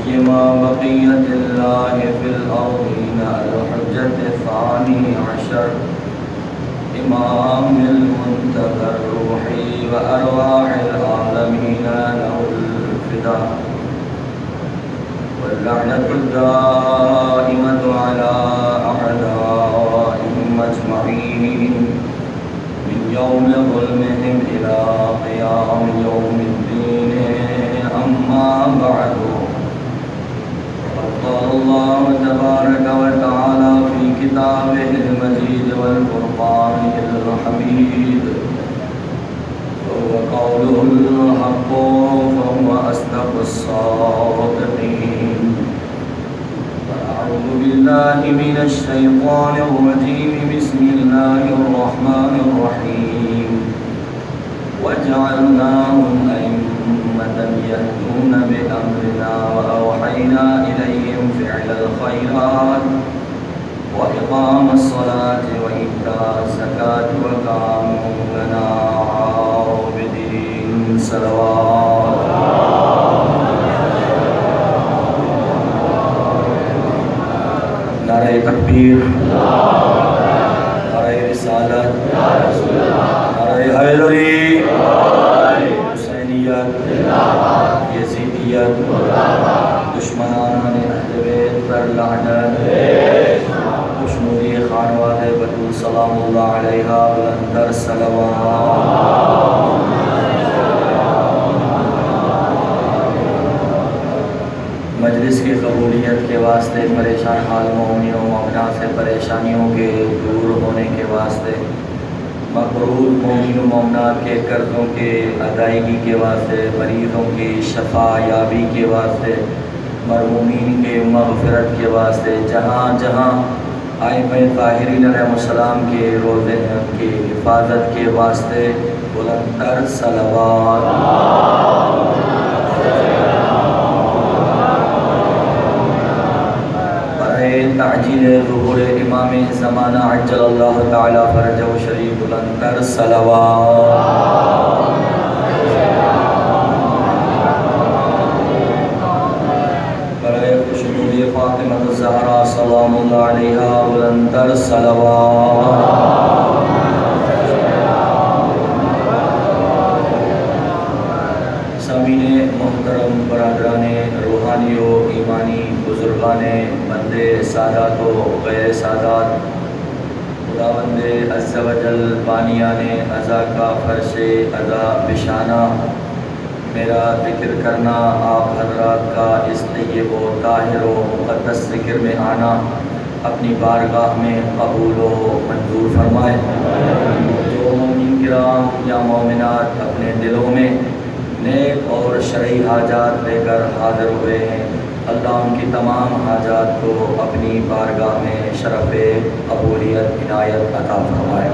سيما بقية الله في الأرضين الحجة الثاني عشر إمام المنتقى الروحي وأرواح العالمين له الفداء واللعنة الدائمة على أعدائهم أجمعين من يوم ظلمهم إلى قيام يوم الدين. أما بعد، قال الله تبارك وتعالى في كتابه المجيد والفرقان الحميد: وهو قوله الحق فهو أصدق الصادقين. أعوذ بالله من الشيطان الرجيم. بسم الله الرحمن الرحيم. وجعلناهم أئمة يهدون بأمرنا وأوحينا إليهم فعل الخيرات وإقام الصلاة وإيتاء الزكاة وكانوا لنا عابدين. صلوات. نعرہ تکبیر، نعرہ رسالت، نعرہ حیدری، حسینیت، یزیدیت، دشمنان اہل بیت پر لعنت، دشمنی خانواد بطول سلام اللہ علیہ بلندر صلوات. مجلس کی قبولیت کے واسطے، پریشان حال مومنین و مومنات سے پریشانیوں کے دور ہونے کے واسطے، مقروض مومنین و مومنات کے قرضوں کے ادائیگی کے واسطے، مریضوں کی شفا یابی کے واسطے، مرحومین کے مغفرت کے واسطے، جہاں جہاں ائمہ طاہرین علیہ السلام کے روزے ہیں ان کی حفاظت کے واسطے بلند تر صلوات. تعجیل ظہور امام زمانہ عجل اللہ تعالی فرجہ شریف بلند تر صلوات. برائے خوشنودی فاطمہ الزہرا سلام اللہ علیہا بلند تر صلوات. سامعین محترم، برادران روحانی و ایمانی، بزرگان بندے، سادات و غیر سادات، خداوند عز و جل بانیان عزا کا فرش عزا بشانہ، میرا ذکر کرنا، آپ حضرات کا اس طیب و طاہر و مقدس ذکر میں آنا اپنی بارگاہ میں قبول و منظور فرمائے. جو مومن کرام یا مومنات اپنے دلوں میں نیک اور شرعی حاجات لے کر حاضر ہوئے ہیں، اللہ ان کی تمام حاجات کو اپنی بارگاہ میں شرف قبولیت عنایت عطا فرمائے.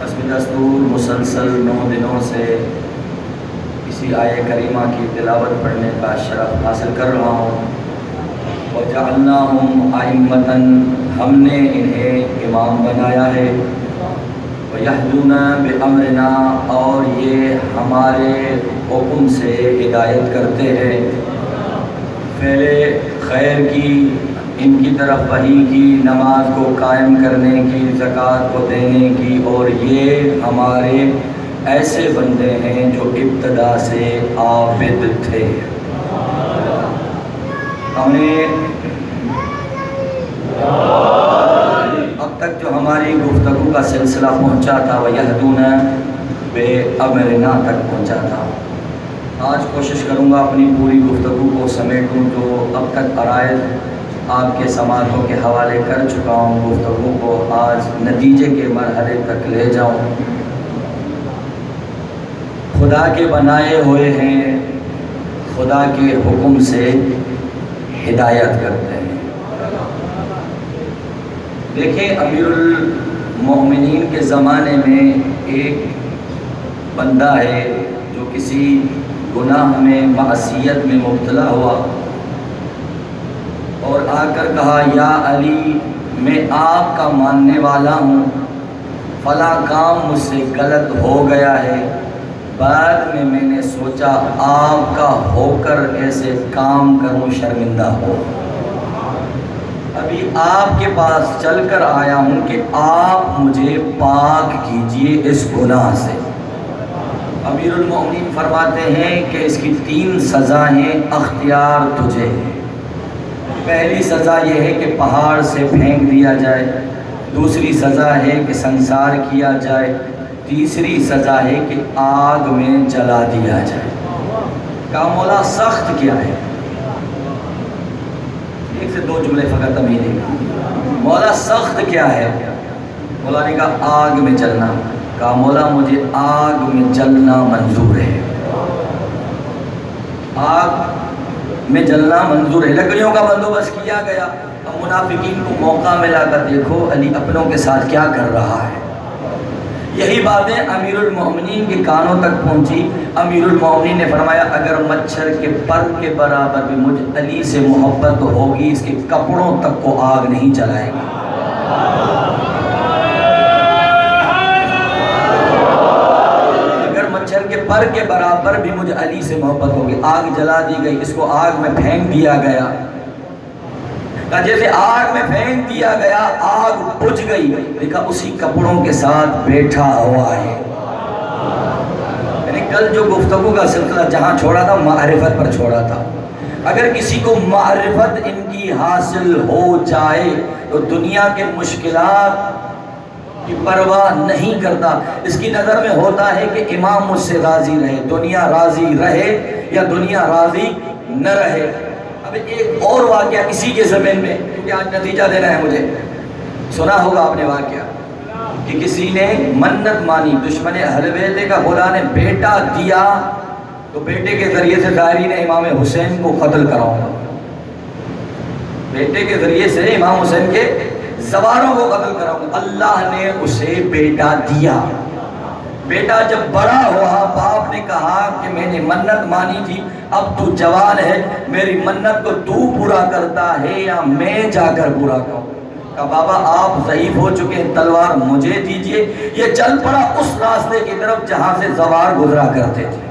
حسب دستور مسلسل 9 دنوں سے اسی آیہ کریمہ کی تلاوت پڑھنے کا شرف حاصل کر رہا ہوں. وَجَعَلْنَاهُمْ أَئِمَّةً، ہم نے انہیں امام بنایا ہے. وَيَهْدُونَ بِأَمْرِنَا، اور یہ ہمارے حکم سے ہدایت کرتے ہیں. فعل خیر کی، ان کی طرف وحی کی، نماز کو قائم کرنے کی، زکوٰۃ کو دینے کی، اور یہ ہمارے ایسے بندے ہیں جو ابتدا سے عابد تھے. ہم نے اب تک جو ہماری گفتگو کا سلسلہ پہنچا تھا وَيَهْدُونَ بِأَمْرِنَا تک پہنچا تھا. آج کوشش کروں گا اپنی پوری گفتگو کو سمیٹوں، جو اب تک عرائض آپ کے سماعتوں کے حوالے کر چکا ہوں. گفتگو کو آج نتیجے کے مرحلے تک لے جاؤں. خدا کے بنائے ہوئے ہیں، خدا کے حکم سے ہدایت کرتے ہیں. دیکھیں، امیر المومنین کے زمانے میں ایک بندہ ہے جو کسی گناہ میں، معصیت میں مبتلا ہوا اور آ کر کہا: یا علی، میں آپ کا ماننے والا ہوں، فلاں کام مجھ سے غلط ہو گیا ہے، بعد میں میں نے سوچا آپ کا ہو کر ایسے کام کروں شرمندہ ہو. ابھی آپ کے پاس چل کر آیا ہوں کہ آپ مجھے پاک کیجئے اس گناہ سے. امیر المومنین فرماتے ہیں کہ اس کی 3 سزائیں اختیار تجھے ہیں. پہلی سزا یہ ہے کہ پہاڑ سے پھینک دیا جائے، دوسری سزا ہے کہ سنسار کیا جائے، تیسری سزا ہے کہ آگ میں جلا دیا جائے. کہا مولا سخت کیا ہے؟ 1 سے 2 جملے فقط امیر ہیں. مولا سخت کیا ہے؟ مولا نے کہا آگ میں جلنا. کہا مولا مجھے آگ میں جلنا منظور ہے. آگ میں جلنا منظور ہے. لکڑیوں کا بندوبست کیا گیا. اب منافقین کو موقع ملا کر دیکھو علی اپنوں کے ساتھ کیا کر رہا ہے. یہی باتیں امیر المومنین کے کانوں تک پہنچی. امیر المومنین نے فرمایا اگر مچھر کے پر کے برابر بھی مجھ علی سے محبت ہوگی اس کے کپڑوں تک کو آگ نہیں جلائے گی. اگر مچھر کے پر کے برابر بھی مجھ علی سے محبت ہوگی. آگ جلا دی گئی. اس کو آگ میں پھینک دیا گیا. جیسے آگ میں پھینک دیا گیا آگ بجھ گئی. دیکھا اسی کپڑوں کے ساتھ بیٹھا ہوا ہے. میں نے کل جو گفتگو کا سلسلہ جہاں چھوڑا تھا معرفت پر چھوڑا تھا. اگر کسی کو معرفت ان کی حاصل ہو جائے تو دنیا کے مشکلات کی پرواہ نہیں کرتا. اس کی نظر میں ہوتا ہے کہ امام مجھ سے راضی رہے، دنیا راضی رہے یا دنیا راضی نہ رہے. اب ایک اور واقعہ اسی کے زمین میں، کیونکہ آج نتیجہ دینا ہے مجھے. سنا ہوگا آپ نے واقعہ کہ کسی نے منت مانی، دشمن اہل بیت کا خدا نے بیٹا دیا تو بیٹے کے ذریعے سے ظاہرین امام حسین کو قتل کراؤں گا. بیٹے کے ذریعے سے امام حسین کے زواروں کو قتل کراؤں گا. اللہ نے اسے بیٹا دیا. بیٹا جب بڑا ہوا باپ نے کہا کہ میں نے منت مانی تھی، اب تو جوان ہے، میری منت کو تو پورا کرتا ہے یا میں جا کر پورا کروں؟ کہا بابا آپ ضعیف ہو چکے ہیں، تلوار مجھے دیجئے. یہ چل پڑا اس راستے کی طرف جہاں سے زوار گزرا کرتے تھے.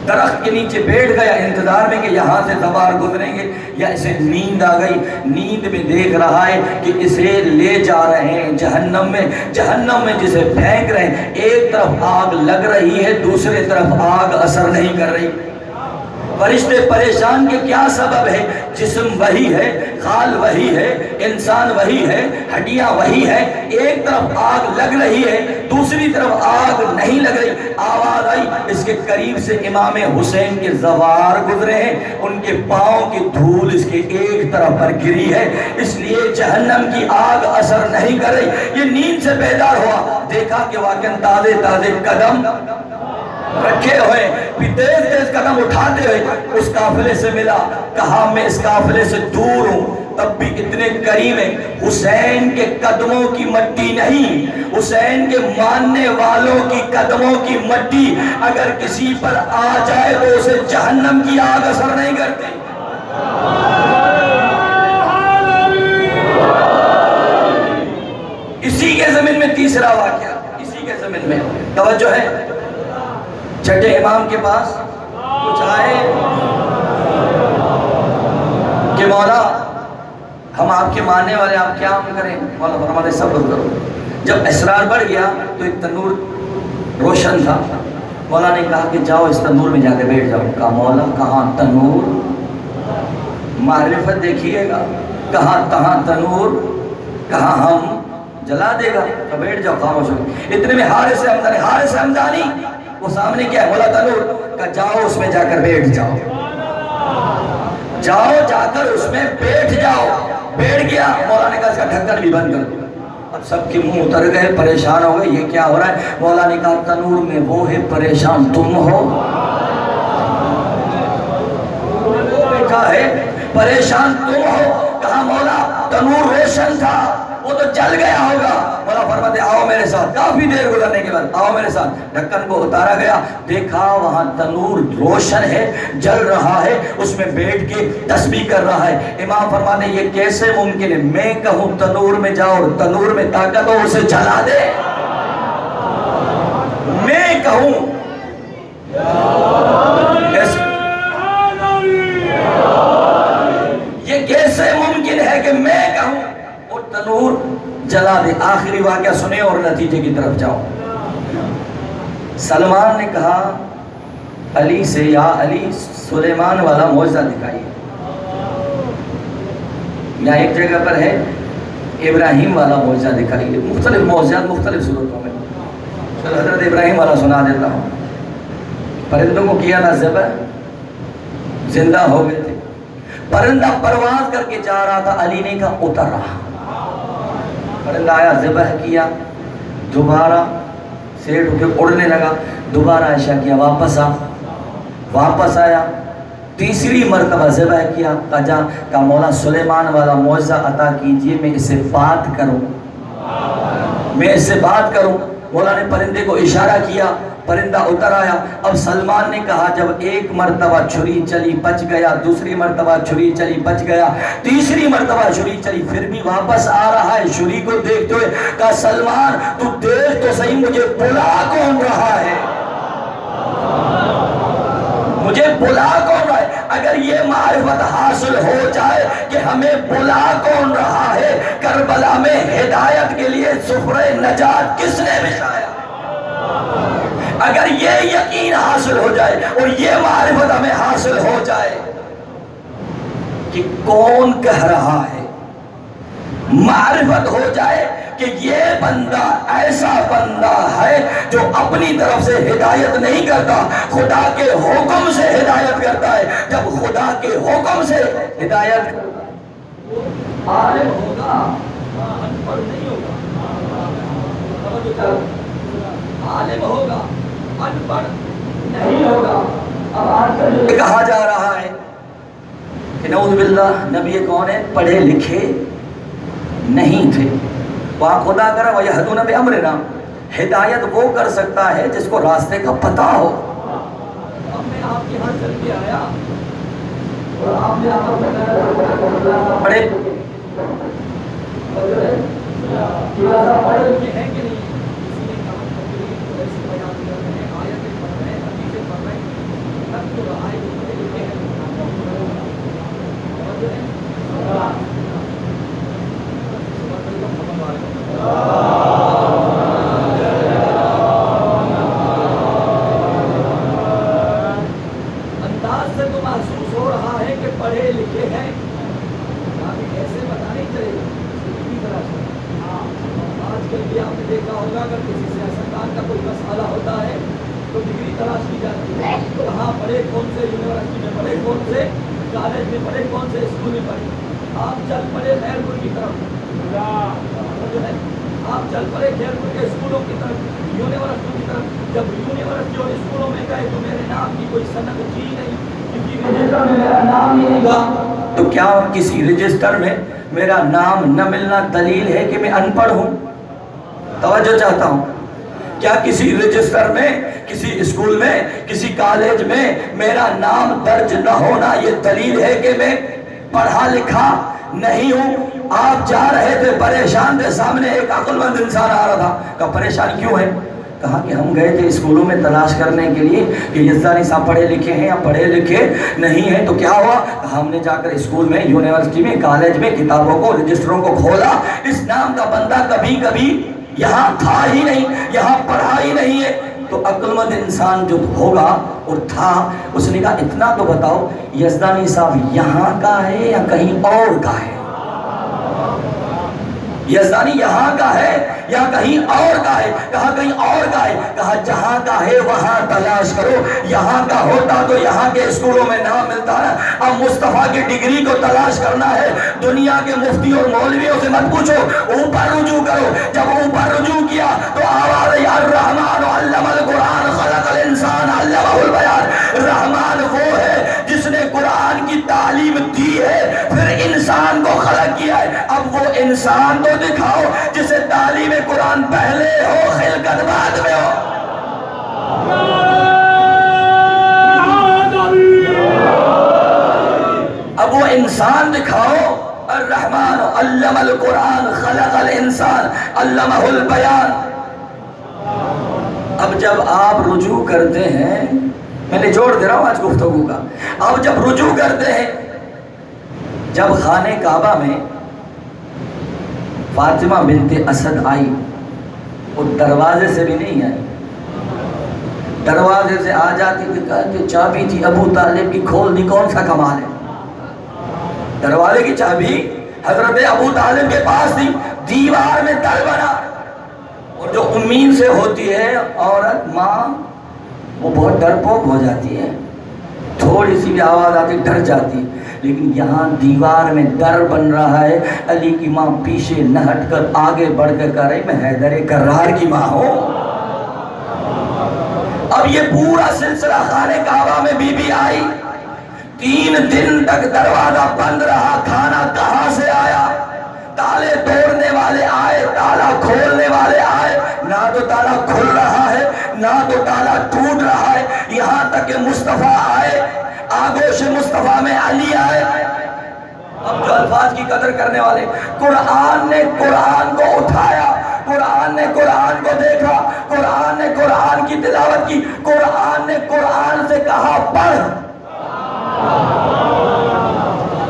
درخت کے نیچے بیٹھ گیا انتظار میں کہ یہاں سے زوار گزریں گے. یا اسے نیند آ گئی. نیند میں دیکھ رہا ہے کہ اسے لے جا رہے ہیں جہنم میں. جہنم میں جسے پھینک رہے ہیں، ایک طرف آگ لگ رہی ہے، دوسرے طرف آگ اثر نہیں کر رہی. فرشتے پریشان کہ کیا سبب ہے؟ جسم وہی ہے، خال وہی ہے، انسان وہی ہے، ہڈیاں وہی ہے. ایک طرف آگ لگ رہی ہے، دوسری طرف آگ نہیں لگ رہی. آواز آئی، اس کے قریب سے امام حسین کے زوار گزرے ہیں، ان کے پاؤں کی دھول اس کے ایک طرف پر گری ہے، اس لیے جہنم کی آگ اثر نہیں کر رہی. یہ نیند سے بیدار ہوا، دیکھا کہ واقعاً تازے تازے قدم رکھے ہوئے، تیز تیز قدم اٹھاتے ہوئے اس قافلے سے ملا. کہا میں اس قافلے سے دور ہوں تب بھی اتنے قریب ہیں. حسین کے قدموں کی مٹی نہیں، حسین کے ماننے والوں کی قدموں کی مٹی اگر کسی پر آ جائے تو اسے جہنم کی آگ اثر نہیں کرتی. اسی کے زمین میں تیسرا واقعہ، اسی کے زمین میں توجہ ہے. چھٹے امام کے پاس کچھ آئے کہ مولا ہم آپ کے ماننے والے، آپ کیا ہم کریں؟ مولا فرماتے صبر کرو. جب اسرار بڑھ گیا تو ایک تنور روشن تھا. مولا نے کہا کہ جاؤ اس تنور میں جا کے بیٹھ جاؤ. کہا مولا کہاں تنور؟ معرفت دیکھیے گا. کہاں تہاں تنور، کہاں ہم جلا دے گا. تو بیٹھ جاؤ خاموش ہو. اتنے میں حارث حمدانی وہ سامنے کیا ہے؟ مولا تنور. کہا جاؤ اس میں جا کر بیٹھ جاؤ. جاؤ جا کر اس میں بیٹھ جاؤ. بیٹھ گیا. مولا نے کہا اس کا ڈھکن بھی بند کر دو. اب سب کے منہ اتر گئے، پریشان ہو گئے، یہ کیا ہو رہا ہے؟ مولا نے کہا تنور میں وہ ہے، پریشان تم ہو. بیٹھا ہے، پریشان تم ہو. کہا مولا تنور روشن تھا، وہ تو جل گیا ہوگا. مولا فرماتے آؤ میرے ساتھ. کافی دیر گزرنے کے بعد آؤ میرے ساتھ. ڈھکن کو اتارا گیا، دیکھا وہاں تنور روشن ہے، جل رہا ہے، اس میں بیٹھ کے تسبیح کر رہا ہے. امام فرماتے یہ کیسے ممکن ہے؟ میں کہوں تنور میں جاؤ، تنور میں طاقت ہو اسے جلا دے. میں میں کہوں یہ کیسے ممکن ہے کہ میں کہوں اور تنور جلا دے؟ آخری واقعہ سنیں اور نتیجے کی طرف جاؤ۔ سلمان نے کہا علی سے، یا علی سلیمان والا معجزہ دکھائیے۔ یہاں ایک جگہ پر ہے ابراہیم والا معجزہ دکھائیے، مختلف معجزات مختلف صورتوں میں۔ چلو حضرت ابراہیم والا سنا دیتا ہوں۔ پرندوں کو کیا تھا ذبح، زندہ ہو گئے تھے۔ پرندہ پرواز کر کے جا رہا تھا، علی نے کہا اتر رہا۔ پرندہ آیا، ذبح کیا، دوبارہ سیٹ ہو کے اڑنے لگا، دوبارہ عائشہ کیا، واپس آیا، تیسری مرتبہ ذبح کیا، کہا مولا سلیمان والا معجزہ عطا کیجئے، میں اس سے بات کروں۔ مولا نے پرندے کو اشارہ کیا، پرندہ اتر آیا۔ اب سلمان نے کہا جب ایک مرتبہ چھری چلی بچ گیا، دوسری مرتبہ چھری چلی بچ گیا، تیسری مرتبہ چھری چلی پھر بھی واپس آ رہا ہے، چھری کو دیکھتے ہوئے کہا سلمان تو دیکھ تو صحیح مجھے بلا کون رہا ہے، مجھے بلا کون رہا ہے؟ اگر یہ معرفت حاصل ہو جائے کہ ہمیں بلا کون رہا ہے، کربلا میں ہدایت کے لیے سفرہ نجات کس نے بچھایا، اگر یہ یقین حاصل ہو جائے اور یہ معرفت ہمیں حاصل ہو جائے کہ کون کہہ رہا ہے، معرفت ہو جائے کہ یہ بندہ ایسا بندہ ہے جو اپنی طرف سے ہدایت نہیں کرتا، خدا کے حکم سے ہدایت کرتا ہے۔ جب خدا کے حکم سے ہدایت عالم ہوگا، انپڑھ نہیں ہوگا، عالم ہوگا، انپڑھ نہیں ہوگا۔ اب آج کل کہا جا رہا ہے کہ نعوذ باللہ نبی کون ہے؟ پڑھے لکھے نہیں تھے۔ وہاں خدا کرا وَيَهْدُونَ بِأَمْرِنَا، ہدایت وہ کر سکتا ہے جس کو راستے کا پتہ ہو۔ اب میں آپ کے ہاں چل کے آیا اور آپ نے پڑھے لکھے ہیں کہ نہیں؟ کسی نے کہا ایسی بیان کر رہے ہیں، آیتیں پڑھ رہے ہیں، حدیثیں پڑھ رہے ہیں، تب تو رہا ہے جو پڑھے لکھے ہیں۔ انداز سے تو محسوس ہو رہا ہے کہ پڑھے لکھے ہیں، ایسے پتہ نہیں چلے گا کسی طرح سے۔ آج کل بھی آپ نے دیکھا ہوگا اگر کسی سیاستدان کا کوئی مسئلہ ہوتا ہے تو ڈگری تلاش کی جاتی ہے، کہاں پڑھے، کون سے یونیورسٹی میں پڑھے، کون سے کالج میں پڑھے، کون سے اسکول میں پڑھے۔ آپ چل پڑے خیر پور کی طرف، جو ہے آپ چل پڑے خیر پور کے اسکولوں کی طرف، یونیورسٹیوں کی طرف۔ جب یونیورسٹی اور اسکولوں میں گئے تو میرے نام کی کوئی سند تھی نہیں، کسی رجسٹر میں میرا نام نہیں تھا۔ تو کیا کسی رجسٹر میں میرا نام نہ ملنا دلیل ہے کہ میں ان پڑھ ہوں؟ توجہ چاہتا ہوں۔ کیا کسی رجسٹر میں، کسی اسکول میں، کسی کالج میں میرا نام درج نہ ہونا یہ دلیل ہے کہ میں پڑھا لکھا نہیں ہوں؟ آپ جا رہے تھے پریشان تھے، سامنے ایک عقل مند انسان آ رہا تھا، کہا پریشان کیوں ہے؟ کہا کہ ہم گئے تھے اسکولوں میں تلاش کرنے کے لیے کہ یزدانی صاحب پڑھے لکھے ہیں یا پڑھے لکھے نہیں ہیں، تو کیا ہوا؟ ہم نے جا کر اسکول میں، یونیورسٹی میں، کالج میں کتابوں کو، رجسٹروں کو کھولا، اس نام کا بندہ کبھی یہاں تھا ہی نہیں، یہاں پڑھا ہی نہیں ہے۔ تو عقل مند انسان جو ہوگا اور تھا، اس نے کہا اتنا تو بتاؤ یزدانی صاحب یہاں کا ہے یا کہیں اور کا ہے؟ یزدانی یہاں کا ہے یا کہیں اور کا ہے؟ کہا کہیں اور کا ہے۔ کہا جہاں کا ہے وہاں تلاش کرو، یہاں کا ہوتا تو یہاں کے اسکولوں میں نام ملتا نا۔ اب مصطفیٰ کی ڈگری کو تلاش کرنا ہے، دنیا کے مفتی اور مولویوں سے مت پوچھو، اوپر رجوع کرو۔ جب اوپر رجوع کیا تو آواز الرحمن علم القرآن خلق الانسان علمہ البیان۔ رحمان وہ ہے جس نے قرآن کی تعلیم دی ہے، پھر انسان کو خلق کیا ہے۔ اب وہ انسان تو دکھاؤ جسے تعلیم قرآن پہلے ہو، خلقت بعد میں ہو۔ اب وہ انسان دکھاؤ، الرحمن علم القرآن خلق الانسان علمہ البیان۔ اب جب آپ رجوع کرتے ہیں، میں نچوڑ دے رہا ہوں آج گفتگو کا، اب جب رجوع کرتے ہیں، جب خانہ کعبہ میں فاطمہ بنت اسد آئی، وہ دروازے سے بھی نہیں آئی، دروازے سے آ جاتی تھی، کہتے چابی تھی ابو طالب کی، کھول دی، کون سا کمال ہے؟ دروازے کی چابی حضرت ابو طالب کے پاس تھی، دیوار میں در بنا، اور جو امین سے ہوتی ہے عورت ماں، وہ بہت ڈرپوک ہو جاتی ہے، تھوڑی سی بھی آواز آتی ڈر جاتی، لیکن یہاں دیوار میں در بن رہا ہے، علی کی ماں پیچھے نہ ہٹ کر آگے بڑھ کر کہہ رہی میں حیدر کرار کی ماں ہوں۔ اب یہ پورا سلسلہ خانہ کعبہ میں بی بی آئی، 3 دن تک دروازہ بند رہا، کھانا کہاں سے آیا؟ تالے توڑنے والے آئے، تالا کھولنے والے آئے، نہ تو تالا کھل رہا ہے نہ تو تالا ٹوٹ رہا ہے، یہاں تک کہ مصطفیٰ آئے، آغوش مصطفیٰ میں علی آئے۔ اب جو الفاظ کی قدر کرنے والے، قرآن نے قرآن کو اٹھایا، قرآن نے قرآن کو دیکھا، قرآن نے قرآن کی تلاوت کی، قرآن نے قرآن سے کہا پڑھ،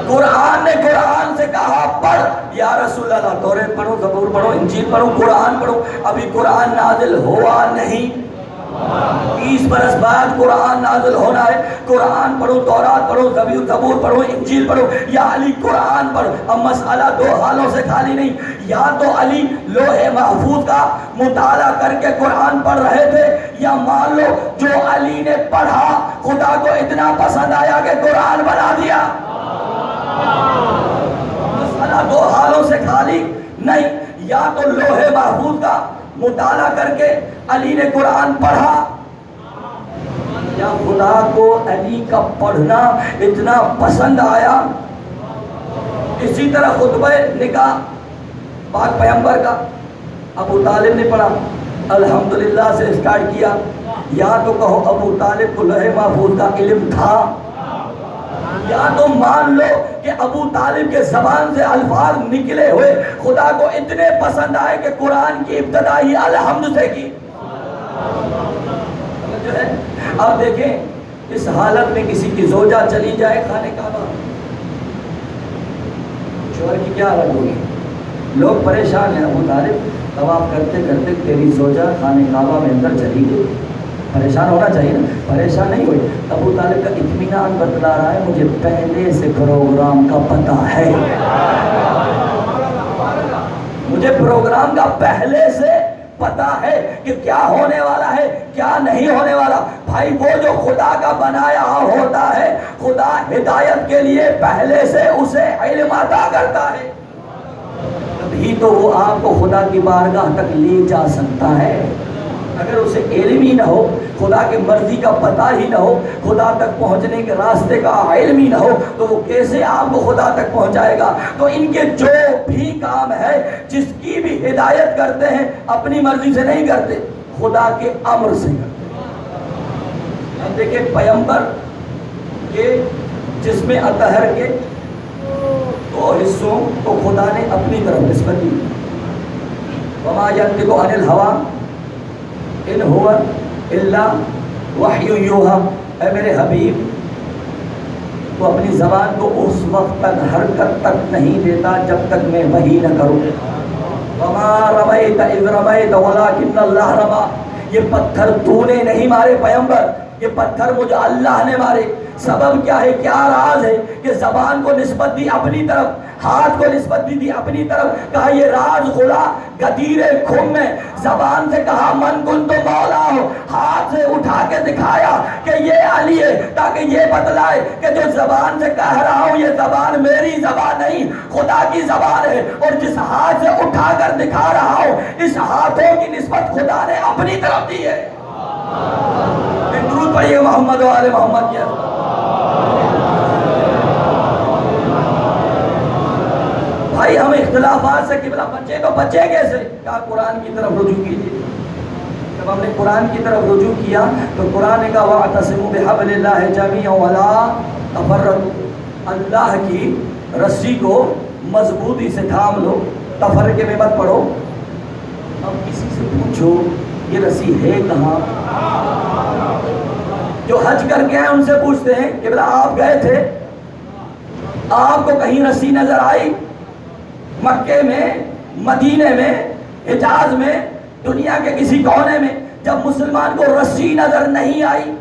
قرآن نے قرآن سے کہا پڑھ، یا رسول اللہ توریت پڑھو، زبور پڑھو، انجیل پڑھو، قرآن پڑھو، ابھی قرآن نازل ہوا نہیں، 20 برس بعد قرآن نازل ہونا ہے، قرآن پڑھو، تورات پڑھو، زبور پڑھو، انجیل پڑھو، یا علی قرآن پڑھ۔ اب مسئلہ 2 حالوں سے خالی نہیں، یا تو علی لوح محفوظ کا مطالعہ کر کے قرآن پڑھ رہے تھے، یا مان لو جو علی نے پڑھا خدا کو اتنا پسند آیا کہ قرآن بنا دیا۔ مسئلہ 2 حالوں سے خالی نہیں، یا تو لوح محفوظ کا مطالعہ کر کے علی نے قرآن پڑھا، یا خدا کو علی کا پڑھنا اتنا پسند آیا۔ اسی طرح خطبہ نکاح پاک پیغمبر کا ابو طالب نے پڑھا، الحمدللہ سے اسٹارٹ کیا، یا تو کہو ابو طالب کو لوح محفوظ کا علم تھا، یا تو مان لو کہ ابو طالب کے زبان سے الفاظ نکلے ہوئے خدا کو اتنے پسند آئے کہ قرآن کی ابتدا ہی الحمد سے کی۔ جو ہے اب دیکھیں اس حالت میں کسی کی زوجہ چلی جائے خانہ کعبہ، شوہر کی کیا حالت ہوگی؟ لوگ پریشان ہیں، ابو طالب طواف کرتے کرتے تیری زوجہ خانہ کعبہ میں اندر چلی گئی، پریشان ہونا چاہیے نا، پریشان نہیں ہوئی۔ ابو طالب کا اطمینان بتلا رہا ہے مجھے پہلے سے پروگرام کا پتہ ہے، مجھے پروگرام کا پہلے سے پتہ ہے کہ کیا ہونے والا ہے کیا نہیں ہونے والا۔ بھائی وہ جو خدا کا بنایا ہوتا ہے، خدا ہدایت کے لیے پہلے سے اسے علم عطا کرتا ہے، تبھی تو وہ آپ کو خدا کی بارگاہ تک لے جا سکتا ہے۔ اگر اسے علم ہی نہ ہو، خدا کے مرضی کا پتہ ہی نہ ہو، خدا تک پہنچنے کے راستے کا علم ہی نہ ہو، تو وہ کیسے آپ کو خدا تک پہنچائے گا؟ تو ان کے جو بھی کام ہے، جس کی بھی ہدایت کرتے ہیں، اپنی مرضی سے نہیں کرتے، خدا کے امر سے کرتے ہیں۔ اب دیکھیں پیغمبر کے جسم اطہر کے 2 حصوں کو خدا نے اپنی طرف نسبت دی، وما ینطق عن الہویٰ ان ہوا الا وحی یوحیٰ، اے میرے حبیب تو اپنی زبان کو اس وقت تک حرکت تک نہیں دیتا جب تک میں وحی نہ کروں۔ وما رمیت اذ رمیت ولکن اللہ رمی، یہ پتھر تو نے نہیں مارے پیغمبر، یہ پتھر مجھے اللہ نے مارے۔ سبب کیا ہے، کیا راز ہے کہ زبان کو نسبت دی اپنی طرف، ہاتھ کو نسبت دی اپنی طرف، کہا یہ راز خلا غدیر خم میں، زبان سے کہا من کنت مولا ہو، ہاتھ سے اٹھا کے دکھایا کہ یہ علی ہے، تاکہ یہ بتلائے کہ جو زبان سے کہہ رہا ہوں یہ زبان میری زبان نہیں، خدا کی زبان ہے، اور جس ہاتھ سے اٹھا کر دکھا رہا ہوں اس ہاتھوں کی نسبت خدا نے اپنی طرف دی ہے۔ درود پڑھیے محمد و آل محمد کے۔ بھائی ہم اختلافات سے قبلہ بچے تو بچے کیسے؟ کہا قرآن کی طرف رجوع کیجیے۔ جب ہم نے قرآن کی طرف رجوع کیا تو قرآن نے کہا وَاعْتَصِمُوا بِحَبْلِ اللَّهِ جَمِيعًا وَلَا تَفَرَّقُوا، اللہ کی رسی کو مضبوطی سے تھام لو، تفرقے میں مت پڑو۔ اب کسی سے پوچھو یہ رسی ہے کہاں؟ جو حج کر کے ہیں ان سے پوچھتے ہیں کہ بلا آپ گئے تھے، آپ کو کہیں رسی نظر آئی؟ مکے میں، مدینے میں، حجاز میں، دنیا کے کسی کونے میں جب مسلمان کو رسی نظر نہیں آئی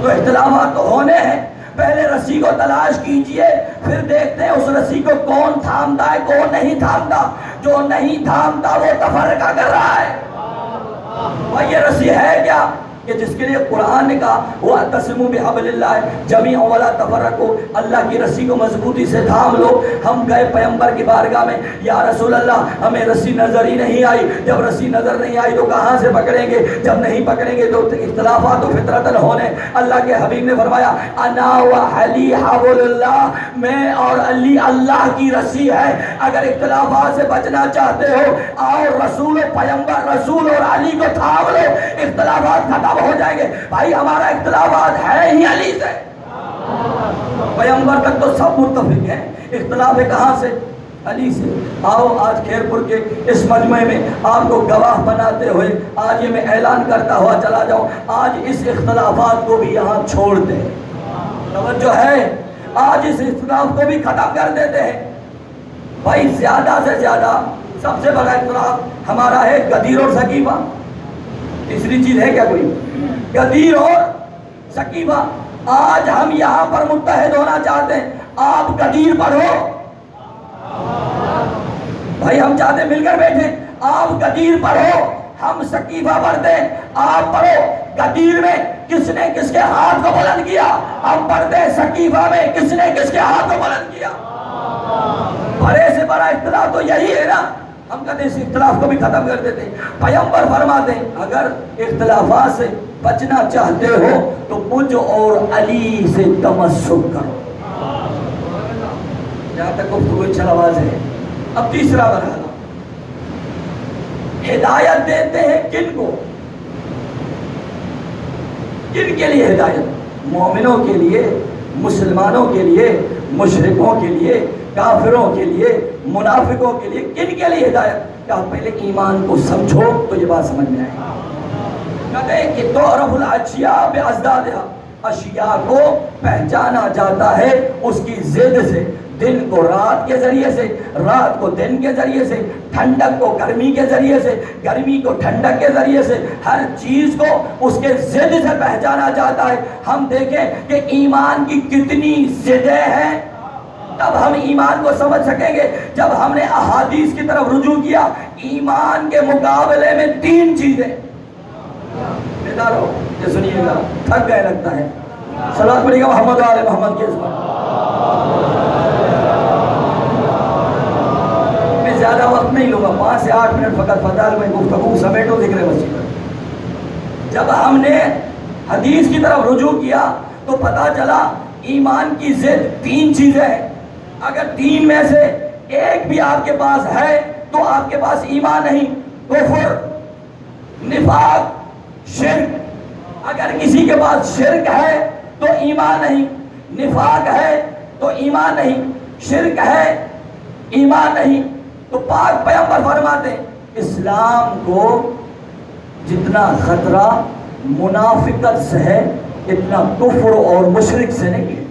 تو اختلافات تو ہونے ہیں. پہلے رسی کو تلاش کیجئے، پھر دیکھتے ہیں اس رسی کو کون تھامتا ہے، کون نہیں تھامتا. جو نہیں تھامتا وہ تفرقہ کر رہا ہے. اور یہ رسی ہے کیا کہ جس کے لیے قرآن نے کہا وَاعْتَصِمُوا بِحَبْلِ اللَّهِ جَمِيعًا وَلَا تَفَرَّقُوا، اللہ کی رسی کو مضبوطی سے تھام لو. ہم گئے پیغمبر کی بارگاہ میں، یا رسول اللہ ہمیں رسی نظر ہی نہیں آئی. جب رسی نظر نہیں آئی تو کہاں سے پکڑیں گے؟ جب نہیں پکڑیں گے تو اختلافات تو فطرتاً ہونے. اللہ کے حبیب نے فرمایا انا وعلی حبل اللہ، میں اور علی اللہ کی رسی ہے. اگر اختلافات سے بچنا چاہتے ہو آؤ رسول و پیغمبر، رسول اور علی کو تھام لو، اختلافات ختم ہو جائیں گے. بھائی ہمارا اختلافات ہے ہی علی سے، پیغمبر تک تو سب متفق ہیں. اختلاف ہے کہاں سے؟ علی سے. آؤ آج کھیرپور کے اس مجمع میں آپ کو گواہ بناتے ہوئے آج یہ میں اعلان کرتا ہوا چلا جاؤں، آج اس اختلافات کو بھی یہاں چھوڑ دیں. توجہ ہے، آج اس اختلاف کو بھی ختم کر دیتے ہیں. بھائی زیادہ سے زیادہ سب سے بڑا اختلاف ہمارا ہے غدیر اور ثقیفہ. تیسری چیز ہے کیا کوئی؟ غدیر اور ثقیفہ. آج ہم یہاں پر متحد ہونا چاہتے ہیں، آپ غدیر پڑھو. بھائی ہم چاہتے ہیں مل کر بیٹھیں، آپ غدیر پڑھو، ہم ثقیفہ پڑھتے ہیں، آپ پڑھو. غدیر میں کس نے کس کے ہاتھ کو بلند کیا؟ ہم پڑھتے ہیں ثقیفہ میں کس نے کس کے ہاتھ کو بلند کیا. بڑے سے بڑا اختلاف تو یہی ہے نا. ہم کہتے ہیں اس اختلاف کو بھی ختم کر دیتے ہیں. پیغمبر فرماتے ہیں اگر اختلافات سے بچنا چاہتے ہو تو مجھ اور علی سے تمسک کرو. جہاں تک گفتگو چل آواز ہے. اب تیسرا مرحلہ، ہدایت دیتے ہیں کن کو؟ کن کے لیے ہدایت؟ مومنوں کے لیے، مسلمانوں کے لیے، مشرکوں کے لیے، کافروں کے لیے، منافقوں کے لیے. کن کے لیے ہدایت؟ کہ پہلے ایمان کو سمجھو تو یہ بات سمجھ میں آئے گی. کہتے ہیں کہ تعرف الاشیاء بازدادها، اشیاء کو پہچانا جاتا ہے اس کی ضد سے. دن کو رات کے ذریعے سے، رات کو دن کے ذریعے سے، ٹھنڈک کو گرمی کے ذریعے سے، گرمی کو ٹھنڈک کے ذریعے سے. ہر چیز کو اس کے ضد سے پہچانا جاتا ہے. ہم دیکھیں کہ ایمان کی کتنی ضدیں ہیں، تب ہم ایمان کو سمجھ سکیں گے. جب ہم نے احادیث کی طرف رجوع کیا، ایمان کے مقابلے میں 3 چیزیں. بیدار ہو، یہ سنیے گا، تھک گئے لگتا ہے. صلوات پڑھیے گا محمد و آل محمد کے اس پر. میں زیادہ وقت نہیں لوں گا، 5 سے 8 منٹ فقط فضائل میں گفتگو سمیٹو ذکر مسجد. جب ہم نے حدیث کی طرف رجوع کیا تو پتا چلا ایمان کی ضد 3 چیزیں ہیں. اگر 3 میں سے ایک بھی آپ کے پاس ہے تو آپ کے پاس ایمان نہیں. کفر، نفاق، شرک. اگر کسی کے پاس شرک ہے تو ایمان نہیں، نفاق ہے تو ایمان نہیں، شرک ہے ایمان نہیں. تو پاک پیغمبر فرماتے ہیں اسلام کو جتنا خطرہ منافقت سے ہے اتنا کفر اور مشرک سے نہیں ہے.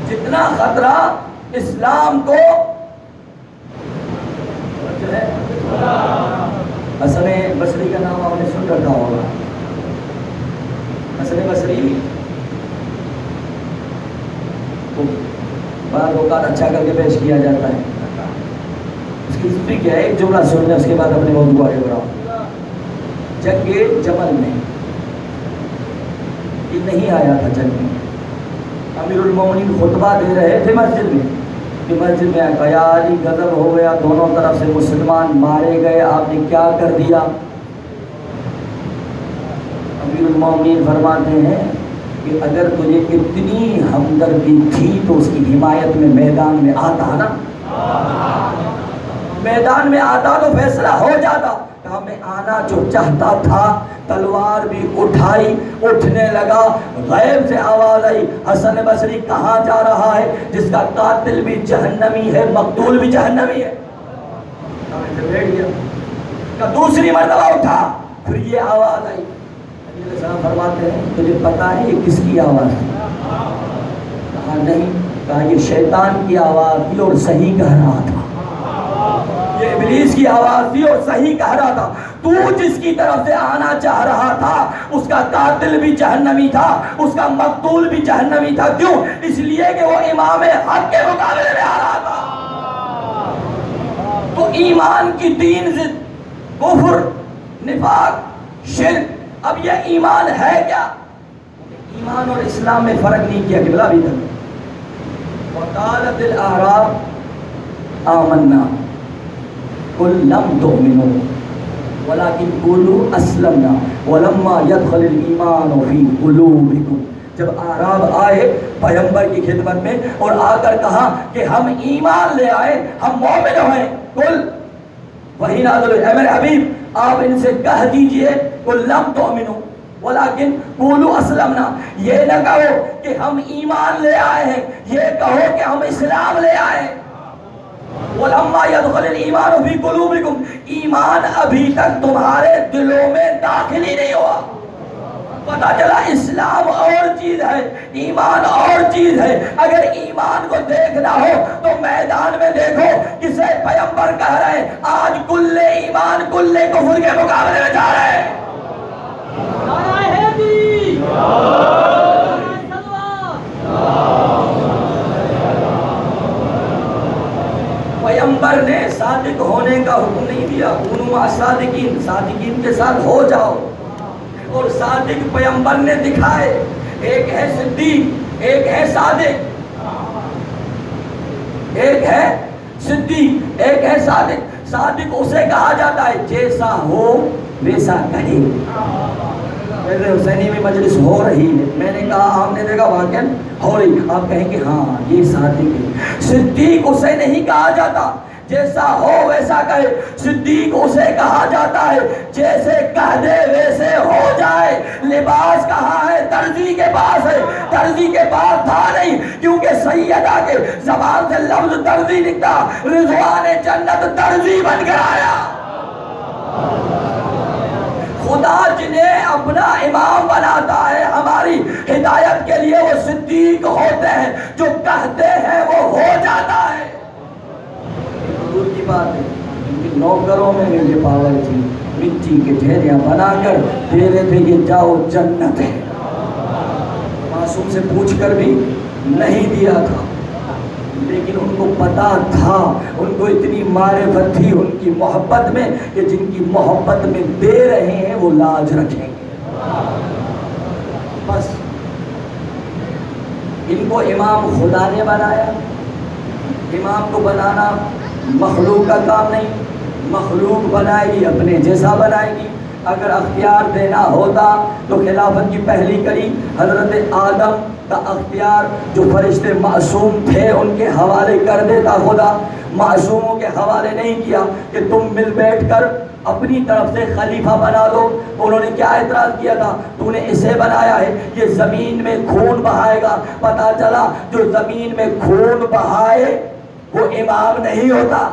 جتنا خطرہ اسلام کو حسن بصری کا نام آپ نے سن رکھا ہوگا. حسن بصری کو بعض اوقات اچھا کر کے پیش کیا جاتا ہے. اس کی ہسٹری کیا ہے؟ ایک جملہ سننا اس کے بعد اپنے موضوع آگے بڑھاؤں. جنگ جمل میں یہ نہیں آیا تھا. جنگ میں امیر المومنین خطبہ دے رہے تھے مسجد میں کہ مسجد میں قیالی غضب ہو گیا، دونوں طرف سے مسلمان مارے گئے، آپ نے کیا کر دیا؟ امیر المومنین فرماتے ہیں کہ اگر تجھے اتنی ہمدردی تھی تو اس کی حمایت میں میدان میں آتا نا، میدان میں آتا تو فیصلہ ہو جاتا. کہا میں آنا جو چاہتا تھا، تلوار بھی اٹھائی، اٹھنے لگا، غیب سے آواز آئی حسن بصری کہاں جا رہا ہے جس کا قاتل بھی جہنمی ہے، مقتول بھی جہنمی ہے. بیٹھ گیا. کہ دوسری مرتبہ اٹھا، پھر یہ آواز آئی۔ نبی علیہ السلام فرماتے ہیں تجھے پتا ہے یہ کس کی آواز تھی؟ کہا نہیں، کہا یہ شیطان کی آواز تھی اور صحیح کہہ رہا تھا، یہ ابلیس کی آواز تھی اور صحیح کہہ رہا تھا۔ تو جس کی طرف سے آنا چاہ رہا تھا اس کا قاتل بھی جہنمی تھا، اس کا مقتول بھی جہنمی تھا۔ کیوں؟ اس لیے کہ وہ امام حق کے مقابلے میں آ رہا تھا۔ تو ایمان کی تین ضد، کفر، نفاق، شرک۔ اب یہ ایمان ہے کیا؟ ایمان اور اسلام میں فرق نہیں کیا قبلہ بھی تھا۔ وقالت الاعراب آمنا قل لم تؤمنوا ولكن قولوا اسلمنا ولما يدخل الايمان في قلوبكم۔ جب اعراب آئے پیغمبر کی خدمت میں اور آ کر کہا کہ ہم ایمان لے آئے، ہم مومن ہوئے، قل، وہی نازل ہوئی، اے میرے حبیب آپ ان سے کہہ دیجئے قل لم تؤمنوا ولیکن قولوا اسلمنا، یہ نہ کہو کہ ہم ایمان لے آئے ہیں، یہ کہو کہ ہم اسلام لے آئے ہیں۔ وَلَمَّا يَدْخُلِ الْإِيمَانُ فِي قُلُوبِكُمْ، ایمان ابھی تک تمہارے دلوں میں داخل ہی نہیں ہوا۔ پتا چلا اسلام اور چیز ہے، ایمان اور چیز ہے۔ اگر ایمان کو دیکھنا ہو تو میدان میں دیکھو، کسے پیغمبر کہہ رہے ہیں آج کل ایمان کل کفر کے مقابلے میں جا رہے ہیں۔ پیغمبر نے صادق ہونے کا حکم نہیں دیا، کونوا مع الصادقین، صادقین کے ساتھ ہو جاؤ، اور صادق پیغمبر نے دکھائے، ایک ہے صدیق، ایک ہے صادق، ایک ہے صدیق، ایک ہے صادق۔ صادق اسے کہا جاتا ہے جیسا ہو ویسا کہے۔ میرے حسینی میں مجلس ہو رہی ہے، میں نے کہا آپ نے دیکھا واقعا ہو رہی، آپ کہیں کہ ہاں یہ صادق ہے۔ صدیق اسے نہیں کہا جاتا جیسا ہو ویسا کہے، صدیق اسے کہا جاتا ہے جیسے کہہ دے ویسے ہو جائے۔ لباس کہاں ہے؟ درزی کے پاس ہے، درزی کے پاس تھا نہیں، کیونکہ سیدہ کے زبان سے لفظ درزی نکلا، رضوان جنت درزی بن کر آیا۔ خدا جنہیں اپنا امام بناتا ہے ہماری ہدایت کے لیے، وہ صدیق ہوتے ہیں، جو کہتے ہیں وہ ہو جاتا ہے۔ دور کی بات ہے، ان کے نوکروں میں یہ پاور تھی، مٹی کے ڈھیریاں بنا کر دے رہے تھے یہ جاؤ جنت ہے۔ معصوم سے پوچھ کر بھی نہیں دیا تھا، لیکن ان کو پتا تھا، ان کو اتنی معرفت تھی ان کی محبت میں کہ جن کی محبت میں دے رہے ہیں وہ لاج رکھیں گے۔ بس ان کو امام خدا نے بنایا۔ امام کو بنانا مخلوق کا کام نہیں، مخلوق بنائے گی اپنے جیسا بنائے گی۔ اگر اختیار دینا ہوتا تو خلافت کی پہلی کڑی حضرت آدم کا اختیار جو فرشتے معصوم تھے ان کے حوالے کر دیتا خدا، معصوموں کے حوالے نہیں کیا کہ تم مل بیٹھ کر اپنی طرف سے خلیفہ بنا دو۔ انہوں نے کیا اعتراض کیا تھا؟ تو نے اسے بنایا ہے یہ زمین میں خون بہائے گا۔ پتا چلا جو زمین میں خون بہائے وہ امام نہیں ہوتا،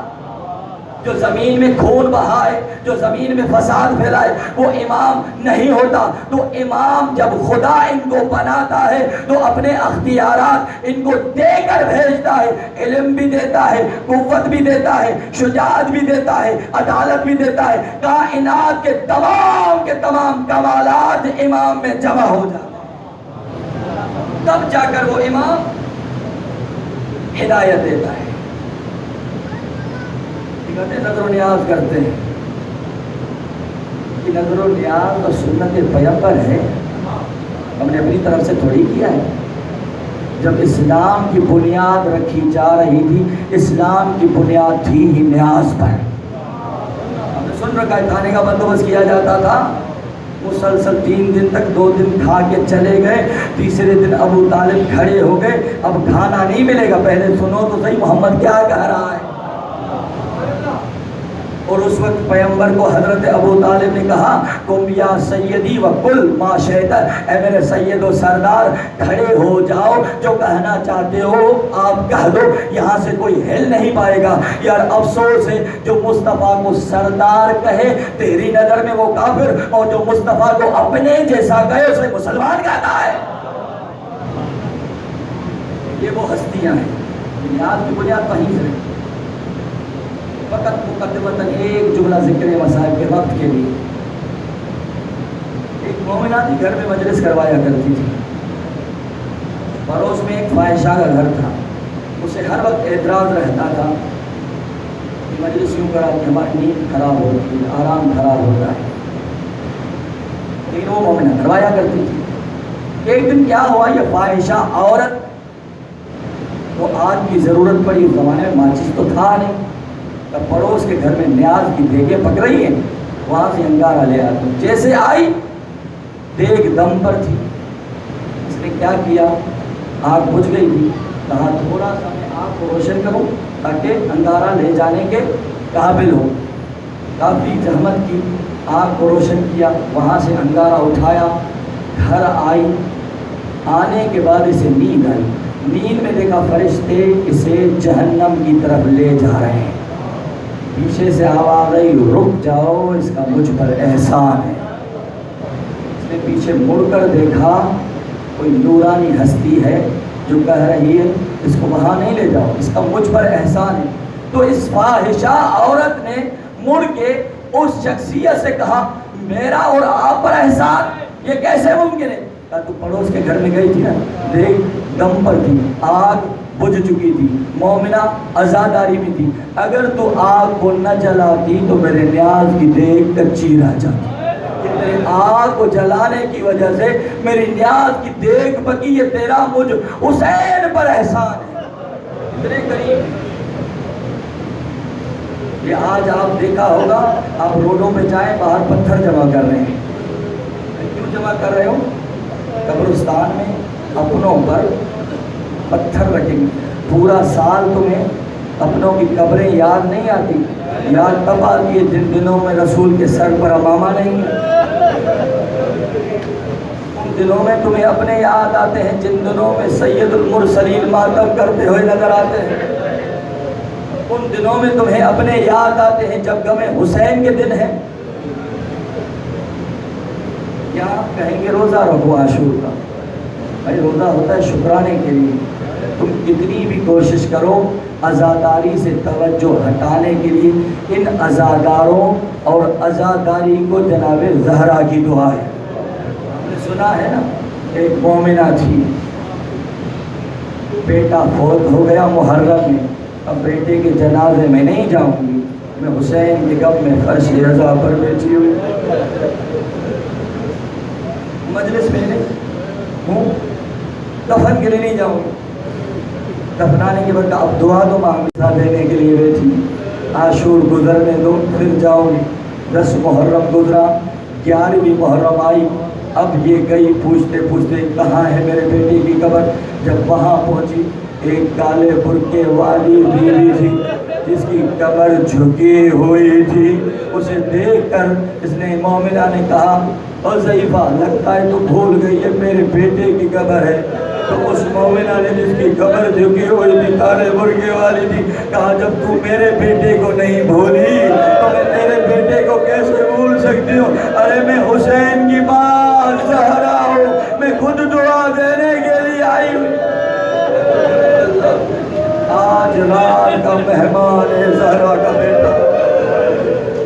جو زمین میں خون بہائے، جو زمین میں فساد پھیلائے وہ امام نہیں ہوتا۔ تو امام جب خدا ان کو بناتا ہے تو اپنے اختیارات ان کو دے کر بھیجتا ہے، علم بھی دیتا ہے، قوت بھی دیتا ہے، شجاعت بھی دیتا ہے، عدالت بھی دیتا ہے۔ کائنات کے تمام کمالات امام میں جمع ہو جاتے ہیں، تب جا کر وہ امام ہدایت دیتا ہے۔ نظر و نیاز کرتے ہیں کہ نظر و نیاز اور سنت پیغمبر ہے، ہم نے اپنی طرف سے تھوڑی کیا ہے۔ جب اسلام کی بنیاد رکھی جا رہی تھی، اسلام کی بنیاد تھی ہی نیاز پر۔ ہم نے سن رکھا ہے کھانے کا بندوبست کیا جاتا تھا، مسلسل 3 دن تک 2 دن کھا کے چلے گئے، تیسرے دن ابو طالب کھڑے ہو گئے، اب کھانا نہیں ملے گا، پہلے سنو تو صحیح محمد کیا کہہ رہا ہے۔ اور اس وقت پیغمبر کو حضرت ابو طالب نے کہا قم یا سیدی وقل ما شئت، اے میرے سید و سردار کھڑے ہو جاؤ، جو کہنا چاہتے ہو آپ کہہ دو، یہاں سے کوئی ہل نہیں پائے گا۔ یار افسوس ہے جو مصطفیٰ کو سردار کہے تیری نظر میں وہ کافر، اور جو مصطفیٰ کو اپنے جیسا کہے اسے مسلمان کہتا ہے۔ یہ وہ ہستیاں ہیں، بنیاد کی بنیاد وہیں سے۔ فقط مقدمتاً ایک جملہ ذکر مصائب کے وقت کے لیے، ایک مومنہ تھی گھر میں مجلس کروایا کرتی تھی، پڑوس میں ایک فاحشہ کا گھر تھا، اسے ہر وقت اعتراض رہتا تھا کہ مجلس یوں کرا کہ ہماری نیند خراب ہوتی ہے، آرام خراب ہوتا ہے، لیکن وہ مومنہ کروایا کرتی تھی۔ ایک دن کیا ہوا، یہ فاحشہ عورت تو آگ کی ضرورت پڑی، اس زمانے میں ماچس تو تھا نہیں، تب پڑوس کے گھر میں نیاز کی دیگیں پک رہی ہیں، وہاں سے انگارہ لے آتی، جیسے آئی دیگ دم پر تھی، اس نے کیا کیا، آگ بجھ گئی تھی، کہا تھوڑا سا میں آگ کو روشن کروں تاکہ انگارہ لے جانے کے قابل ہو۔ کافی زحمت کی، آگ کو روشن کیا، وہاں سے انگارہ اٹھایا، گھر آئی، آنے کے بعد اسے نیند آئی، نیند میں دیکھا فرشتے اسے جہنم کی طرف لے جا رہے ہیں، پیچھے سے آواز آئی رک جاؤ اس کا مجھ پر احسان ہے۔ اس نے پیچھے مڑ کر دیکھا کوئی نورانی ہستی ہے جو کہہ رہی ہے اس کو وہاں نہیں لے جاؤ، اس کا مجھ پر احسان ہے۔ تو اس فاحشہ عورت نے مڑ کے اس شخصیت سے کہا میرا اور آپ پر احسان، یہ کیسے ممکن ہے؟ کہا تو پڑوس کے گھر میں گئی تھی نا، دیکھ دم پر تھی، آگ بجھ چکی تھی، مومنہ عزاداری میں تھی، اگر تو آگ کو نہ جلاتی تو میرے نیاز کی دیگ کچی رہ جاتی، تیرے آگ کو جلانے کی وجہ سے میری نیاز کی دیگ پکی، یہ تیرا مجھ حسین پر احسان ہے۔ اتنے قریب یہ آج آپ دیکھا ہوگا، آپ روڈوں پہ جائیں باہر پتھر جمع کر رہے ہیں، کیوں جمع کر رہے ہو؟ قبرستان میں اپنوں پر پتھر رکھیں گے، پورا سال تمہیں اپنوں کی قبریں یاد نہیں آتی، یاد تب آتی ہے جن دنوں میں رسول کے سر پر امامہ نہیں ہے، ان دنوں میں تمہیں اپنے یاد آتے ہیں جن دنوں میں سید المرسلین ماتم کرتے ہوئے نظر آتے ہیں، ان دنوں میں تمہیں اپنے یاد آتے ہیں جب غم حسین کے دن ہے۔ کیا کہیں گے روزہ رکھو عاشور کا؟ بھائی روزہ ہوتا ہے شکرانے کے لیے، تم کتنی بھی کوشش کرو عزاداری سے توجہ ہٹانے کے لیے، ان عزاداروں اور عزاداری کو جناب زہرا کی دعا ہے۔ ہم نے سنا ہے نا، ایک مومنہ تھی، بیٹا فوت ہو گیا محرم میں، اب بیٹے کے جنازے میں نہیں جاؤں گی، میں حسین کے غم میں فرش رضا پر بیٹھی ہوئی مجلس میں ہوں، دفن کے لیے نہیں جاؤں گی، دفنانے کے بعد اب دعا دو معاملہ دینے کے لیے بیٹھی، عاشور گزرنے دو پھر جاؤں گی۔ 10 محرم گزرا، 11ویں محرم آئی، اب یہ گئی پوچھتے پوچھتے کہاں ہے میرے بیٹے کی قبر، جب وہاں پہنچی ایک کالے برقعے والی بیوی تھی جس کی قبر جھکی ہوئی تھی، اسے دیکھ کر اس نے مومنہ نے کہا اور ضعیفہ لگتا ہے تو بھول گئی ہے میرے بیٹے کی قبر ہے۔ تو اس مومنہ نے جس کی قبر جھکی ہوئی تھی کالے برقعے والی تھی کہا جب تو میرے بیٹے کو نہیں بھولی تو میں تیرے بیٹے کو کیسے بھول سکتی ہوں؟ ارے میں حسین کی ماں زہرا ہوں، میں خود دعا دینے کے لیے آئی ہوں۔ آج رات کا مہمان ہے زہرا کا بیٹا،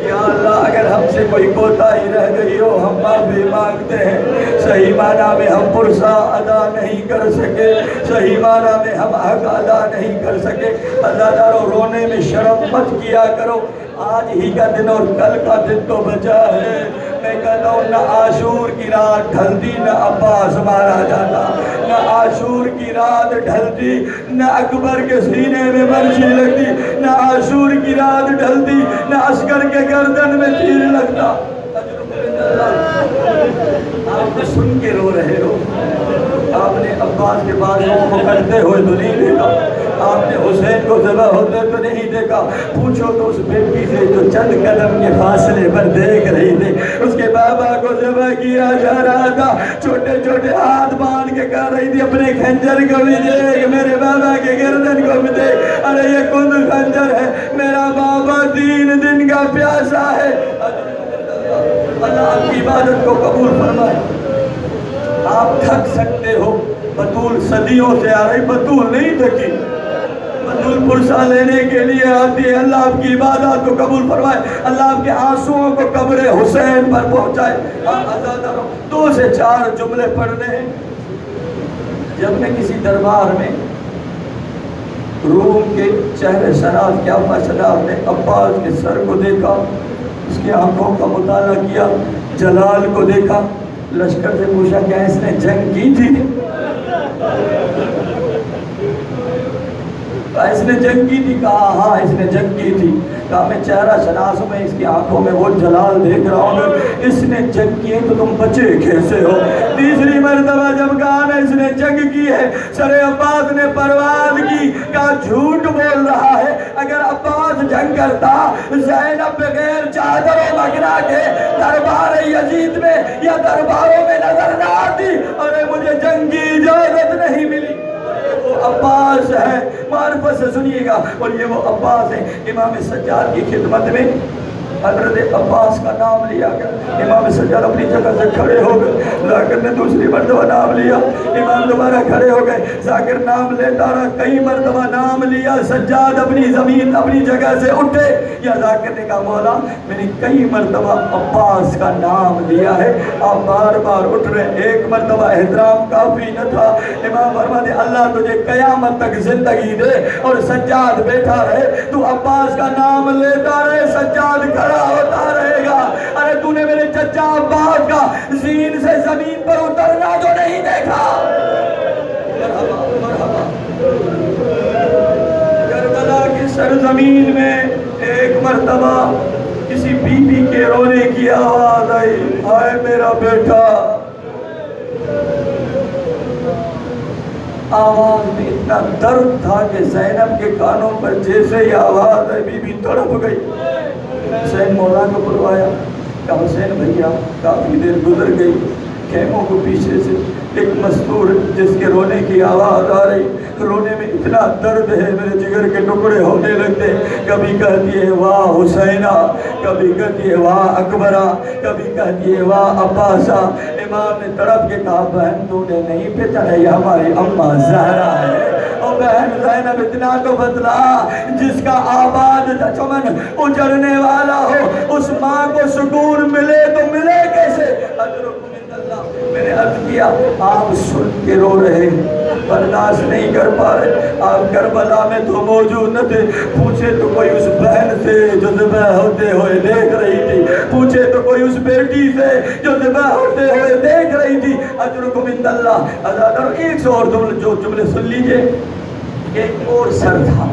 یا اللہ اگر ہم سے کوئی کوتاہی رہ گئی ہو ہم معافی مانگتے ہیں، صحیح معنی میں ہم پرسہ ادا نہیں کر سکے، صحیح معنی میں ہم حق ادا نہیں کر سکے، عزاداروں رونے میں شرم مت کیا کرو، آج ہی کا دن اور کل کا دن تو بچا ہے۔ میں کہتا ہوں نہ عاشور کی رات ڈھلتی نہ عباس مارا جاتا، نہ عاشور کی رات ڈھلتی نہ اکبر کے سینے میں برچھی لگتی، نہ عاشور کی رات ڈھلتی نہ عسکر کے گردن میں تیر لگتا۔ آپ سن کے رو رہے ہو، آپ نے عباس کے پاس کو پکڑتے ہوئے تو نہیں دیکھا، آپ نے حسین کو ذبح ہوتے تو نہیں دیکھا، پوچھو تو اس بیٹی سے جو چند قدم کے فاصلے پر دیکھ رہی تھی، اس کے بابا کو ذبح کیا جا رہا تھا، چھوٹے چھوٹے ہاتھ باندھ کے کہہ رہی تھی اپنے خنجر کو بھی دیکھ، میرے بابا کے گردن کو بھی دیکھ، ارے یہ کون خنجر ہے، میرا بابا 3 دن کا پیاسا ہے۔ اللہ آپ کی عبادت کو قبول فرمائے۔ آپ تھک سکتے ہو، بطول صدیوں سے آ رہی، بطول نہیں تھکی، بطول پرسہ لینے کے لیے آتی ہے۔ اللہ آپ کی عبادت کو قبول فرمائے، اللہ آپ کے آنسوؤں کو قبر حسین پر پہنچائے۔ آزادہ رہو۔ 2 سے 4 جملے پڑھنے ہیں۔ جب میں کسی دربار میں روم کے چہرے شناس قیافہ شناس نے عباس کے سر کو دیکھا، اس کی آنکھوں کا مطالعہ کیا، جلال کو دیکھا، لشکر سے پوچھا کیا اس نے جنگ کی تھی؟ اس نے جنگ کی تھی؟ کہا ہاں اس نے جنگ کی تھی۔ کہا میں چہرہ شناس ہوں، میں اس کی آنکھوں میں وہ جلال دیکھ رہا ہوں، اس نے جنگ کی ہے تو تم بچے کیسے ہو؟ 3 مرتبہ جب کہا نا اس نے جنگ کی ہے، سر عباس نے پرواز کی، کہا جھوٹ بول رہا ہے، اگر عباس جنگ کرتا زینب بغیر چادر و مغنا کے دربار یزید میں یا درباروں میں نظر نہ آتی، ارے مجھے جنگ کی اجازت نہیں ملی۔ وہ عباس ہے، معرفت سے سنیے گا، اور یہ وہ عباس ہے۔ امام سجاد کی خدمت میں حضرت عباس کا نام لیا گیا، امام سجاد اپنی جگہ سے کھڑے ہو گئے، ذاکر نے دوسری مرتبہ نام لیا، امام دوبارہ کھڑے ہو گئے، ذاکر نام لیتا رہا، کئی مرتبہ نام لیا، سجاد اپنی زمین اپنی جگہ سے اٹھے، یا ذاکر نے کہا مولا میں نے کئی مرتبہ عباس کا نام لیا ہے، آپ بار بار اٹھ رہے، ایک مرتبہ احترام کافی نہ تھا۔ امام فرماتے اللہ تجھے قیامت تک زندگی دے اور سجاد بیٹھا رہے، تو عباس کا نام لیتا رہے، سجاد کھڑا ہوتا رہے گا۔ ارے تو نے میرے چچا عباس کا زین سے زمین پر اترنا جو نہیں دیکھا۔ مرحبا مرحبا۔ کربلا کی سرزمین میں ایک مرتبہ کسی بی بی کے رونے کی آواز آئی، ہائے میرا بیٹا۔ آواز میں اتنا درد تھا کہ زینب کے کانوں پر جیسے ہی آواز آئی بی بی تڑپ گئی۔ حسین مولا کو بلوایا، کہا حسین بھیا کافی دیر گزر گئی، خیموں کو پیچھے سے ایک مستور جس کے رونے کی آواز آ رہی، رونے میں اتنا درد ہے میرے جگر کے ٹکڑے ہونے لگتے، کبھی کہتی ہے واہ حسینہ، کبھی کہتی ہے واہ اکبرہ، کبھی کہتی ہے واہ عباسہ۔ امام نے تڑپ کے کہا بہن تو نے نہیں پہچانا یہ ہماری اماں زہرا ہے۔ اور بہن زینب اتنا تو بتلا جس کا آباد چمن اجڑنے والا ہو، اس ماں کو سکون ملے تو ملے کیسے؟ میں نے عرض کیا آپ سن کے رو رہے برداشت نہیں کر پا رہے، آپ کربلا میں تو موجود نہ تھے، پوچھے تو کوئی اس بہن سے جو ذبح ہوتے ہوئے دیکھ رہی تھی، پوچھے تو کوئی اس بیٹی سے جو ذبح ہوتے ہوئے دیکھ رہی تھی۔ اجرکم عند اللہ۔ اور ایک سے اور جو جملے سن لیجئے۔ ایک اور سر تھا،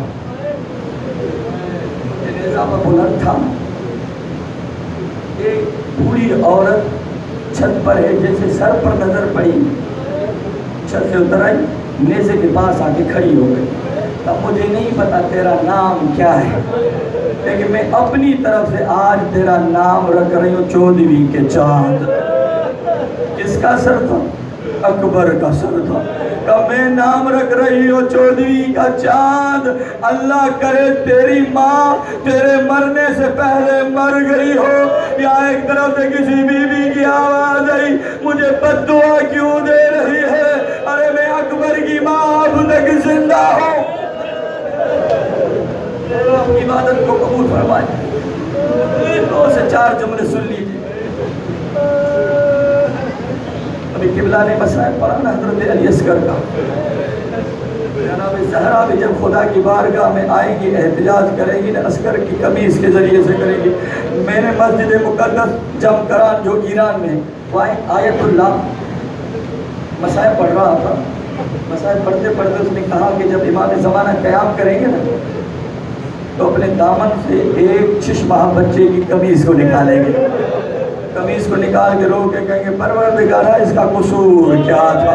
نظام بلند تھا، ایک بوڑھی عورت چھت پر ہے، جیسے سر پر نظر پڑی چھت سے اتر آئی، نیزے کے پاس آ کے کھڑی ہو گئی۔ اب مجھے نہیں پتا تیرا نام کیا ہے، لیکن میں اپنی طرف سے آج تیرا نام رکھ رہی ہوں 14ویں کے چاند۔ کس کا سر تھا؟ اکبر کا سر تھا۔ کہ میں نام رکھ رہی ہوں 14ویں کا چاند، اللہ کرے تیری ماں تیرے مرنے سے پہلے مر گئی ہو، یا ایک طرف سے کسی بی بی کی آواز آئی مجھے بد دعا کیوں دے رہی ہے، ارے میں اکبر کی ماں اب تک زندہ ہوں۔ اللہ کی عبادت کو قبول فرمائے۔ 2 سے 4 جملے سن لیجیے۔ ابھی قبلہ نے مسائل پڑھا نا حضرت علی اصغر کا، جناب زہرا بھی جب خدا کی بارگاہ میں آئیں گی احتجاج کریں گی نا، اصغر کی قمیص کے ذریعے سے کریں گی۔ میں نے مسجد مقدس جمکران جو ایران میں وہاں آیت اللہ مسائل پڑھ رہا تھا، مسائل پڑھتے پڑھتے اس نے کہا کہ جب امام زمانہ قیام کریں گے نا تو اپنے دامن سے ایک 6 ماہ بچے کی قمیص کو نکالیں گے، قمیص کو نکال کے رو کے کہیں گے پروردگارہ اس کا قصور کیا تھا،